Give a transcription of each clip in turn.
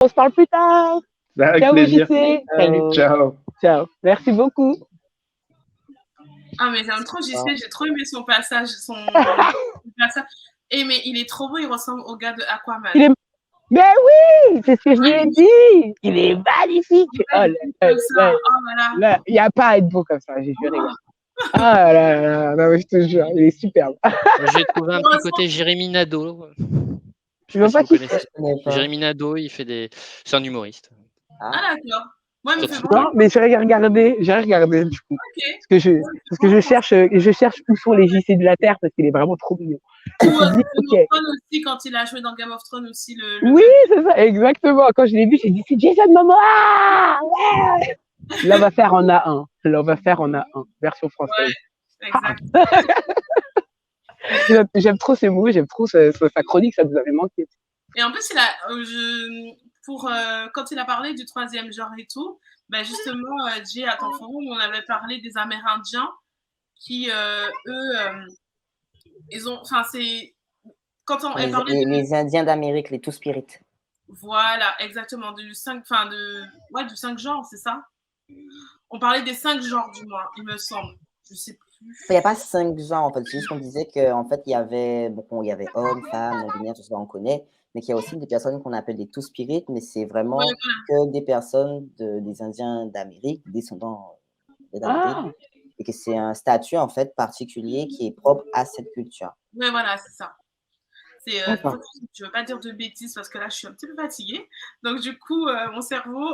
On se parle plus tard. Avec Ciao, plaisir. JC. Salut. Ciao. Ciao. Merci beaucoup. Ah, mais j'aime trop JC, j'ai trop aimé son passage, son passage. Et mais il est trop beau, il ressemble au gars de Aquaman. Il est... Mais oui, c'est ce que je lui ai dit. Il est magnifique. Là, il n'y a pas à être beau comme ça, j'ai juré. Ah là là, non, je te jure, il est superbe. J'ai trouvé un petit côté Jérémy Nadeau. Je ne veux pas qui c'est. Jérémy Nadeau, c'est un humoriste. Ah d'accord. Moi, non, mais j'ai regardé du coup. Okay. Parce que je cherche où sont les JC de la Terre parce qu'il est vraiment trop mignon. Game of Thrones aussi, quand il a joué dans Game of Thrones aussi. Oui, c'est ça, exactement. Quand je l'ai vu, j'ai dit c'est Jason Momoa. Ouais. Là, on va faire en A1. Version française. Ouais, exact. J'aime trop ces mots, j'aime trop sa chronique, ça nous avait manqué. Et en plus, quand il a parlé du troisième genre et tout, ben justement, Jay, à ton forum, on avait parlé des Amérindiens qui, ils ont, enfin, c'est quand on les Indiens d'Amérique, les Two-Spirit. Voilà, exactement, du 5 genres, c'est ça? On parlait des 5 genres du moins, il me semble. Je sais plus. Il n'y a pas 5 genres, en fait. C'est juste qu'on disait qu'en fait, il y avait hommes, femmes, non-binaires, tout ça, on connaît, mais qu'il y a aussi des personnes qu'on appelle des Two-Spirit, mais c'est vraiment que des personnes des Indiens d'Amérique, descendants d'Amérique, et que c'est un statut, en fait, particulier qui est propre à cette culture. Oui, voilà, c'est ça. Je ne veux pas dire de bêtises parce que là, je suis un petit peu fatiguée. Donc, du coup, mon cerveau...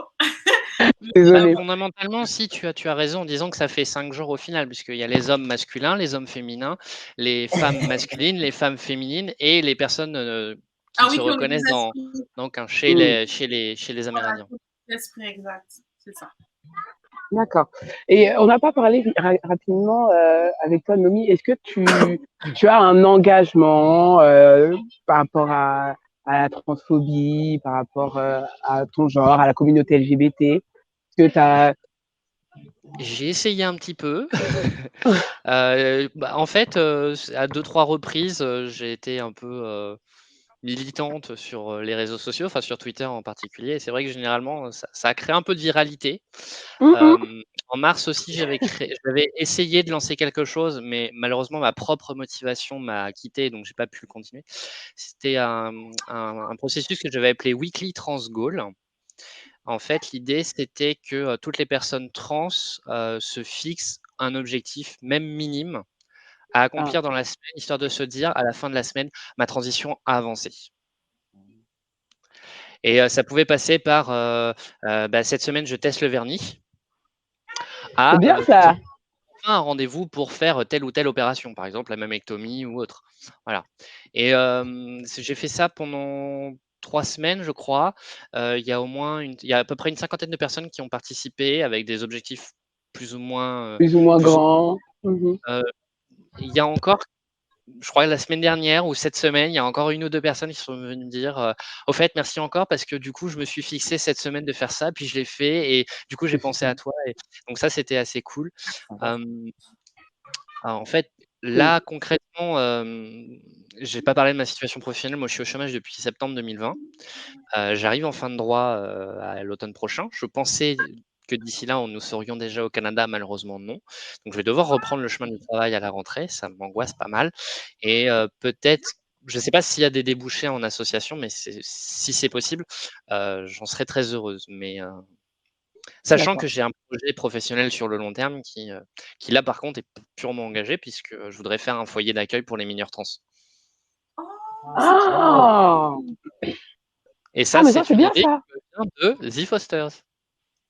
Fondamentalement, si tu as raison en disant que ça fait 5 genres au final, puisqu'il y a les hommes masculins, les hommes féminins, les femmes masculines, les femmes féminines et les personnes qui se reconnaissent chez les Amérindiens. L'esprit exact, c'est ça. D'accord. Et on n'a pas parlé rapidement avec toi, Nomi. Est-ce que tu as un engagement par rapport à la transphobie, par rapport à ton genre, à la communauté LGBT? Est-ce que tu as... J'ai essayé un petit peu. En fait, à 2-3 reprises, j'ai été un peu militante sur les réseaux sociaux, enfin sur Twitter en particulier. Et c'est vrai que généralement, ça a créé un peu de viralité. En mars aussi, j'avais essayé de lancer quelque chose, mais malheureusement, ma propre motivation m'a quitté, donc j'ai pas pu continuer. C'était un processus que j'avais appelé Weekly Trans Goal. En fait, l'idée, c'était que toutes les personnes trans se fixent un objectif, même minime, à accomplir dans la semaine, histoire de se dire, à la fin de la semaine, ma transition a avancé. Et ça pouvait passer par cette semaine, je teste le vernis. C'est bien ça. Un rendez-vous pour faire telle ou telle opération, par exemple la mammectomie ou autre. Voilà. Et j'ai fait ça pendant 3 semaines, je crois. Il y a à peu près une 50aine de personnes qui ont participé avec des objectifs plus ou moins grands. Il y a encore, je crois, la semaine dernière ou cette semaine, il y a encore 1 ou 2 personnes qui sont venues me dire au fait, merci encore parce que du coup, je me suis fixé cette semaine de faire ça, puis je l'ai fait et du coup, j'ai pensé à toi. Et donc ça, c'était assez cool. En fait, là, concrètement, j'ai pas parlé de ma situation professionnelle. Moi, je suis au chômage depuis septembre 2020. J'arrive en fin de droit à l'automne prochain. Je pensais que d'ici là, nous serions déjà au Canada. Malheureusement, non. Donc, je vais devoir reprendre le chemin du travail à la rentrée. Ça m'angoisse pas mal. Et peut-être, je ne sais pas s'il y a des débouchés en association, mais si c'est possible, j'en serais très heureuse. Mais sachant que j'ai un projet professionnel sur le long terme qui là, par contre, est purement engagé puisque je voudrais faire un foyer d'accueil pour les mineurs trans. Et ça, c'est une idée qui vient de The Fosters.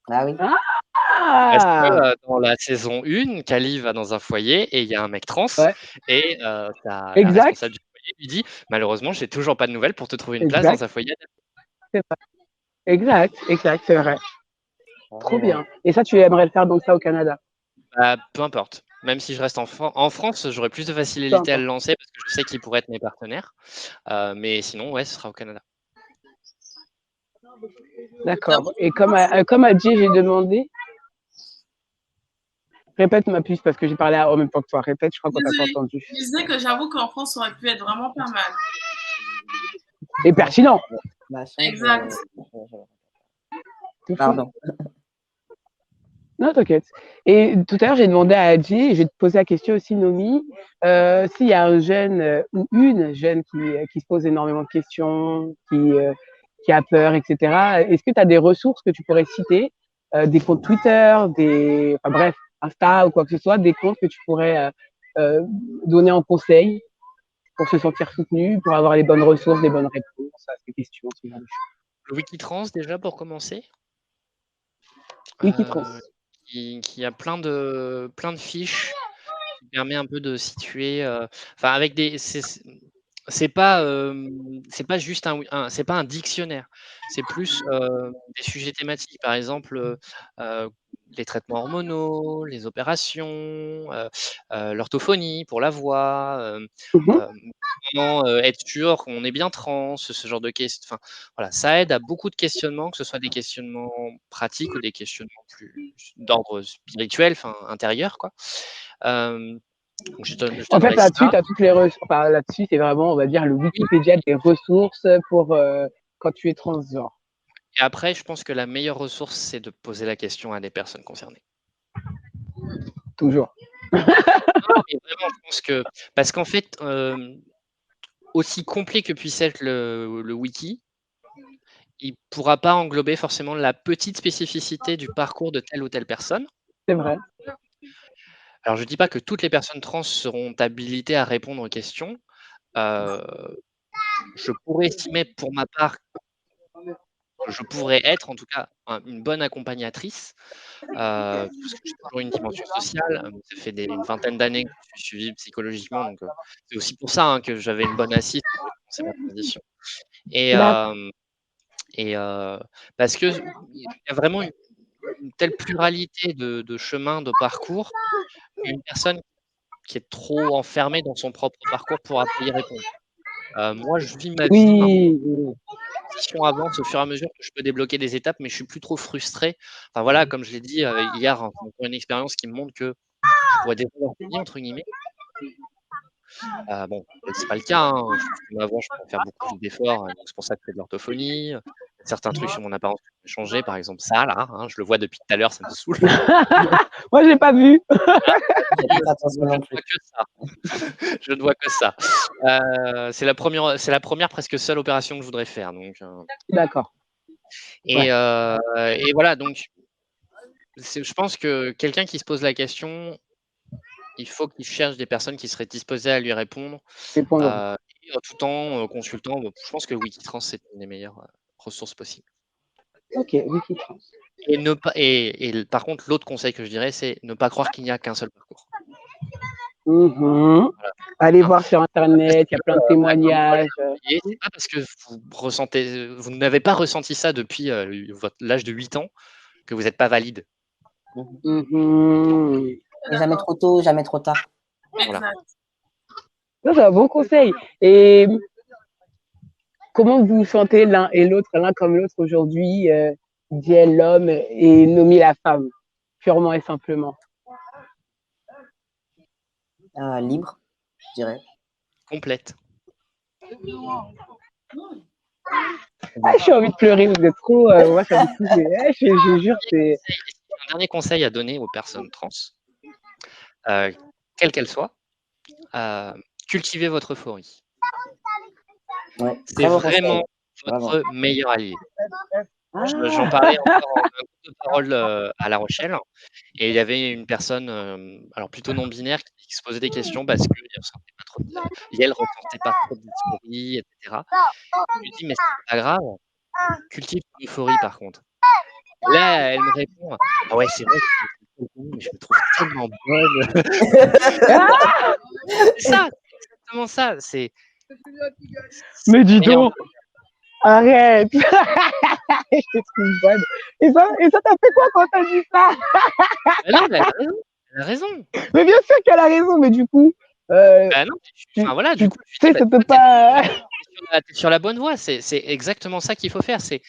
Ah oui. Parce que dans la saison 1, Cali va dans un foyer et il y a un mec trans et la responsable du foyer lui dit « Malheureusement, j'ai toujours pas de nouvelles pour te trouver une place dans un foyer. » C'est vrai. Exact, c'est vrai. Trop bien. Et ça, tu aimerais le faire donc ça au Canada? Peu importe. Même si je reste en France, j'aurais plus de facilité à le lancer parce que je sais qu'ils pourraient être mes partenaires. Mais sinon, ouais, ce sera au Canada. D'accord. Et comme à Jay, j'ai demandé... Répète ma puce parce que j'ai parlé en même temps que toi. Répète, je crois qu'on t'a pas entendu. Je disais que j'avoue qu'en France, ça aurait pu être vraiment pas mal. Et pertinent. Exact. Pardon. Non, t'inquiète. Et tout à l'heure, j'ai demandé à Adji, et je vais te poser la question aussi, Nomi, s'il y a un jeune ou une jeune qui se pose énormément de questions, qui a peur, etc. Est-ce que tu as des ressources que tu pourrais citer, des comptes Twitter, enfin, bref, Insta ou quoi que ce soit, des comptes que tu pourrais donner en conseil pour se sentir soutenu, pour avoir les bonnes ressources, les bonnes réponses à ces questions, ce genre de choses. Le Wikitrans, déjà, pour commencer. Wikitrans. Qui a plein de fiches qui permet un peu de situer. Enfin, avec des. C'est pas juste c'est pas un dictionnaire. C'est plus des sujets thématiques. Par exemple, les traitements hormonaux, les opérations, l'orthophonie pour la voix, comment être sûr qu'on est bien trans, ce genre de questions. Enfin, voilà, ça aide à beaucoup de questionnements, que ce soit des questionnements pratiques ou des questionnements plus d'ordre spirituel, enfin intérieur, quoi. Donc je En fait, donnerai là-dessus, ça. tu as toutes les ressources. Enfin, là-dessus, c'est vraiment, on va dire, le Wikipédia des ressources pour quand tu es transgenre. Et après, je pense que la meilleure ressource, c'est de poser la question à des personnes concernées. Toujours. Non, mais vraiment, je pense que. Parce qu'en fait, aussi complet que puisse être le wiki, il ne pourra pas englober forcément la petite spécificité du parcours de telle ou telle personne. C'est vrai. Alors, je ne dis pas que toutes les personnes trans seront habilitées à répondre aux questions. Je pourrais estimer pour ma part que je pourrais être en tout cas une bonne accompagnatrice, parce que j'ai toujours une dimension sociale. Ça fait une vingtaine d'années que je suis suivi psychologiquement, donc c'est aussi pour ça que j'avais une bonne assise pour commencer ma transition. Et parce qu'il y a vraiment une telle pluralité de chemins, de parcours, qu'une personne qui est trop enfermée dans son propre parcours pourra pas y répondre. Moi, je vis ma vie maintenant. Oui. La transition avance au fur et à mesure que je peux débloquer des étapes, mais je suis plus trop frustré. Enfin voilà, comme je l'ai dit hier, hein, c'est encore une expérience qui me montre que je pourrais développer ma vie, entre guillemets. Bon, c'est pas le cas, hein. Je trouve que ma voix, je peux en faire beaucoup plus d'efforts, donc c'est pour ça que je fais de l'orthophonie. Certains trucs sur mon apparence que je peux changer, par exemple ça là, hein, je le vois depuis tout à l'heure, ça me saoule. Moi, je l'ai pas vu. Je ne vois que ça. Je ne vois que ça. C'est la première presque seule opération que je voudrais faire, donc. D'accord. Et voilà, donc je pense que quelqu'un qui se pose la question, il faut qu'il cherche des personnes qui seraient disposées à lui répondre, et tout en consultant. Je pense que Wikitrans, c'est une des meilleures ressources possibles. Ok, Wikitrans. Et par contre, l'autre conseil que je dirais, c'est ne pas croire qu'il n'y a qu'un seul parcours. Voilà. Allez voir sur Internet, il y a plein de témoignages. C'est pas parce que vous n'avez pas ressenti ça depuis l'âge de 8 ans que vous n'êtes pas valide. Jamais trop tôt, jamais trop tard. Voilà. C'est un bon conseil. Et comment vous vous sentez l'un et l'autre, l'un comme l'autre aujourd'hui, Diel l'homme et Nomi la femme, purement et simplement? Libre, je dirais. Complète. J'ai envie de pleurer, vous êtes trop. Moi, ça me touche. Je jure, c'est. Un dernier conseil à donner aux personnes trans, quelle qu'elle soit, cultivez votre euphorie. Ouais, c'est vraiment votre meilleur allié. J'en parlais encore en groupe de parole à La Rochelle, et il y avait une personne, alors plutôt non-binaire, qui se posait des questions parce qu'elle ne ressentait pas trop de dysphorie, etc. Je lui dis, mais c'est pas grave, cultive ton euphorie par contre. Et là, elle me répond, ah ouais, c'est vrai que mais je me trouve tellement bonne. C'est ça, c'est exactement ça. Mais dis donc, arrête. Je te trouve bonne. Et ça t'a fait quoi quand t'as dit ça? Non, mais elle a raison. Mais bien sûr qu'elle a raison, mais du coup. Non, voilà, du coup, tu sais, ça peut pas. T'es sur la bonne voie, c'est exactement ça qu'il faut faire. Si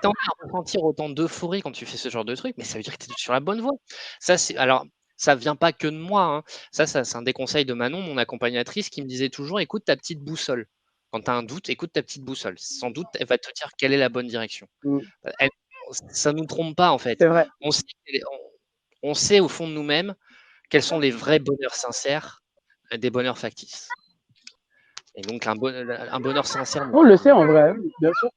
t'en as à ressentir autant d'euphorie quand tu fais ce genre de truc, mais ça veut dire que t'es sur la bonne voie. Alors, ça vient pas que de moi. Hein. Ça, c'est un des conseils de Manon, mon accompagnatrice, qui me disait toujours, écoute ta petite boussole. Quand tu as un doute, écoute ta petite boussole. Sans doute, elle va te dire quelle est la bonne direction. Ça ne nous trompe pas, en fait. C'est vrai. On sait au fond de nous-mêmes quels sont les vrais bonheurs sincères des bonheurs factices. Et donc, un bonheur sincère. On le sait en vrai, bien sûr.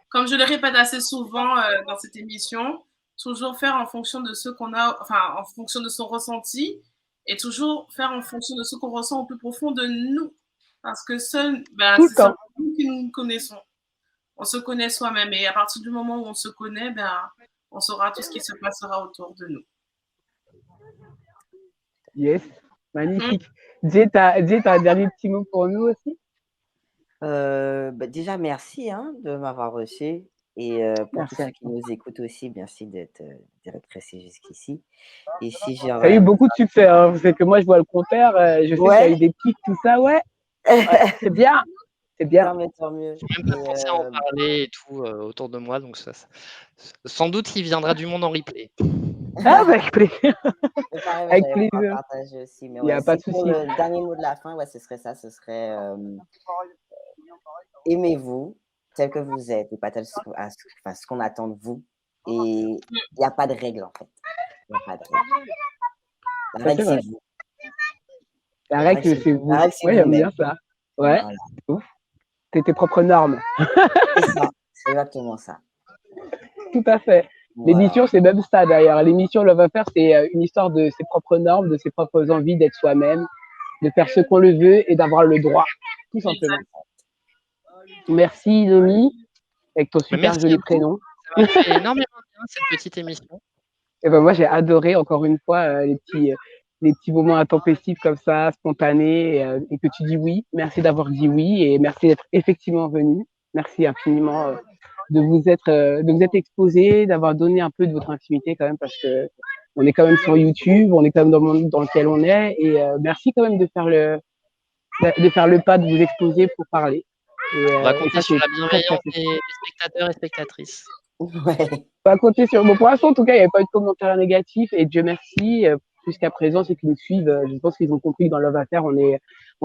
Comme je le répète assez souvent dans cette émission, toujours faire en fonction de ce qu'on a, enfin, en fonction de son ressenti, et toujours faire en fonction de ce qu'on ressent au plus profond de nous. Parce que seul, c'est seulement nous qui nous connaissons. On se connaît soi-même, et à partir du moment où on se connaît, on saura tout ce qui se passera autour de nous. Yes, magnifique. Jay, t'as un dernier petit mot pour nous aussi? Déjà, merci de m'avoir reçu. Et pour tous ceux qui nous écoutent aussi, merci d'être restés jusqu'ici. Et si j'ai ça a eu beaucoup de succès. Hein. C'est que moi, je vois le compteur. Je sais qu'il y a eu des pics, tout ça. Ouais. C'est bien. C'est bien. Tant mieux. J'ai même pas pensé à en parler et tout autour de moi. Donc, sans doute qu'il viendra du monde en replay. Ah, avec plaisir. Avec plaisir. Partager aussi. Mais il n'y a pas de souci. Pour le dernier mot de la fin, ce serait ça. Ce serait aimez-vous tel que vous êtes et pas tel ce qu'on attend de vous. Et il n'y a pas de règle, en fait. Il n'y a pas de règle. La règle, c'est vous. La règle, c'est vous. Ouais, j'aime bien ça. Ouais. Voilà. C'est tes propres normes. C'est ça. C'est exactement ça. Tout à fait. Voilà. L'émission, c'est même ça d'ailleurs. L'émission Love Affair, c'est une histoire de ses propres normes, de ses propres envies d'être soi-même, de faire ce qu'on le veut et d'avoir le droit. Tout simplement. Merci Nomi, avec ton super joli prénom. Ça m'a fait énormément bien cette petite émission. Et moi, j'ai adoré encore une fois les petits moments intempestifs comme ça, spontanés, et que tu dis oui. Merci d'avoir dit oui et merci d'être effectivement venu. Merci infiniment de vous être exposé, d'avoir donné un peu de votre intimité quand même parce que on est quand même sur YouTube, on est quand même dans le monde dans lequel on est et merci quand même de faire le pas de vous exposer pour parler. On va compter sur la bienveillance des spectateurs et spectatrices. Ouais. On va compter sur. Bon, pour l'instant, en tout cas, il n'y avait pas eu de commentaires négatifs et Dieu merci. Jusqu'à présent, ceux qui nous suivent, je pense qu'ils ont compris que dans Love Affair, on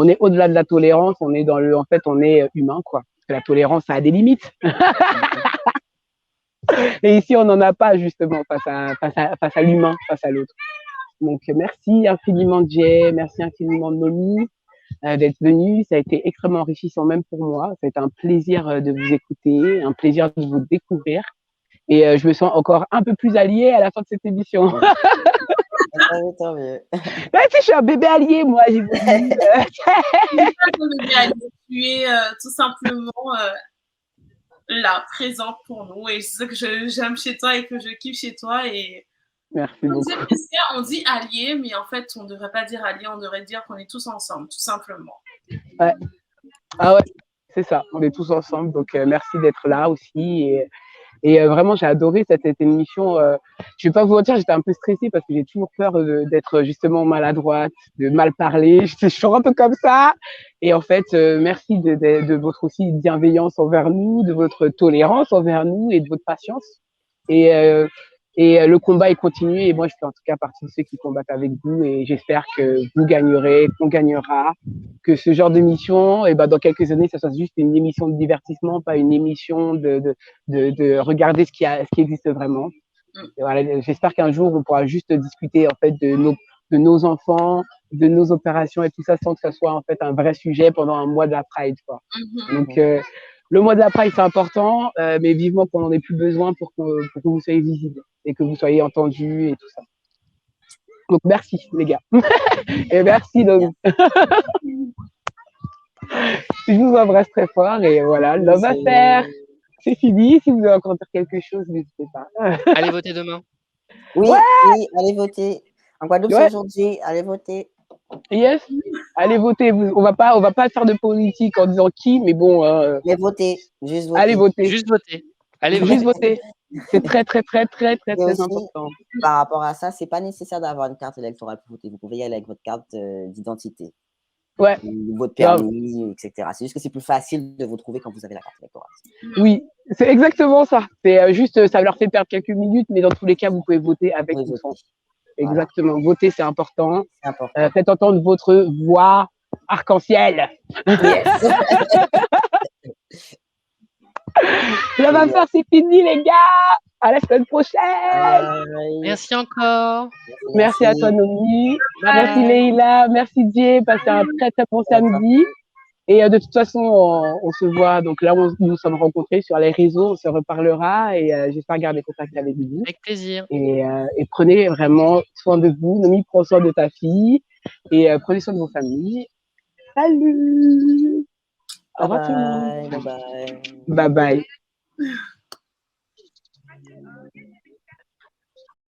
est au-delà de la tolérance, on est en fait, on est humain, quoi. Parce que la tolérance, ça a des limites. Et ici, on n'en a pas, justement, face à l'humain, face à l'autre. Donc, merci infiniment, Jay, merci infiniment, Nomi, d'être venu. Ça a été extrêmement enrichissant, même pour moi. Ça a été un plaisir de vous écouter, un plaisir de vous découvrir. Et je me sens encore un peu plus alliée à la fin de cette émission. Tant mieux. Ouais, tu sais, je suis un bébé allié, moi. J'ai voulu. Tu es tout simplement là, présente pour nous. Et c'est ça que j'aime chez toi et que je kiffe chez toi. Et merci beaucoup. On dit allié, mais en fait, on ne devrait pas dire allié, on devrait dire qu'on est tous ensemble, tout simplement. Ouais. Ah ouais, c'est ça. On est tous ensemble. Donc, merci d'être là aussi. Et vraiment, j'ai adoré cette émission. Je vais pas vous mentir, j'étais un peu stressée parce que j'ai toujours peur d'être justement maladroite, de mal parler. Je suis un peu comme ça. Et en fait, merci de votre aussi bienveillance envers nous, de votre tolérance envers nous et de votre patience. Et le combat est continué. Et moi, je fais en tout cas partie de ceux qui combattent avec vous. Et j'espère que vous gagnerez, qu'on gagnera, que ce genre d'émission, et dans quelques années, ça soit juste une émission de divertissement, pas une émission de regarder ce qui existe vraiment. Et voilà, j'espère qu'un jour, on pourra juste discuter en fait de nos enfants, de nos opérations et tout ça, sans que ça soit en fait un vrai sujet pendant un mois de la Pride, quoi. Donc le mois de la Pride, c'est important, mais vivement qu'on n'en ait plus besoin pour que vous soyez visibles et que vous soyez entendus et tout ça. Donc merci les gars. Et merci donc. Je vous embrasse très fort et voilà, Love Affair. C'est fini. Si vous avez encore dire quelque chose, n'hésitez pas. Allez voter demain. Oui, allez voter. En Guadeloupe, aujourd'hui, allez voter. Yes, allez voter. On va pas faire de politique en disant qui, mais bon. Mais votez, juste voter. Allez voter. Juste voter. Allez juste voter. C'est très important. Par rapport à ça, c'est pas nécessaire d'avoir une carte électorale pour voter. Vous pouvez y aller avec votre carte d'identité. Ouais. Votre permis, etc. C'est juste que c'est plus facile de vous trouver quand vous avez la carte électorale. Oui, c'est exactement ça. C'est juste, ça leur fait perdre quelques minutes, mais dans tous les cas, vous pouvez voter avec ou sans. Exactement. Voter, c'est important. Faites entendre votre voix arc-en-ciel. Yes. La vapeur, c'est fini, les gars. À la semaine prochaine. Merci encore. Merci à toi, Nomi. Bye. Merci, Leïla. Merci, Dieu. Passez un très, très bon samedi. Et de toute façon, on se voit. Donc là, nous nous sommes rencontrés sur les réseaux. On se reparlera. Et j'espère garder contact avec vous. Avec plaisir. Et prenez vraiment soin de vous. Nomi, prends soin de ta fille. Et prenez soin de vos familles. Salut. Au revoir tout le monde. Bye bye. Bye bye.